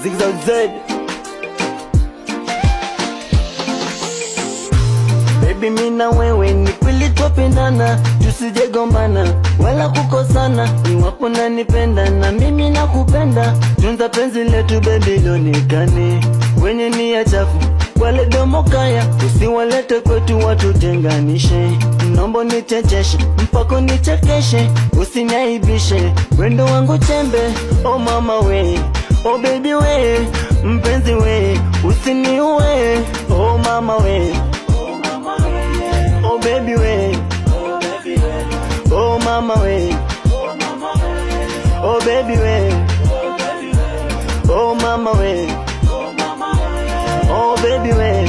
Zigzag Z. Baby mina wewe ni kweli twapendana, tusijegombana wala kukosana. Iwapo nanipenda na mimi nakupenda, tunza penzi letu baby lionekane. Wenye nia chafu wale domo kaya, usiwalete kwetu watutenganishe. Nombo nichecheshe mpaka nichekeshe, usiniaibishe wendo wangu chembe. Oh mama we, oh baby we, mpenzi we, usiniue. Oh mama we, oh baby we, oh mama we, oh baby we, oh mama we, oh baby we.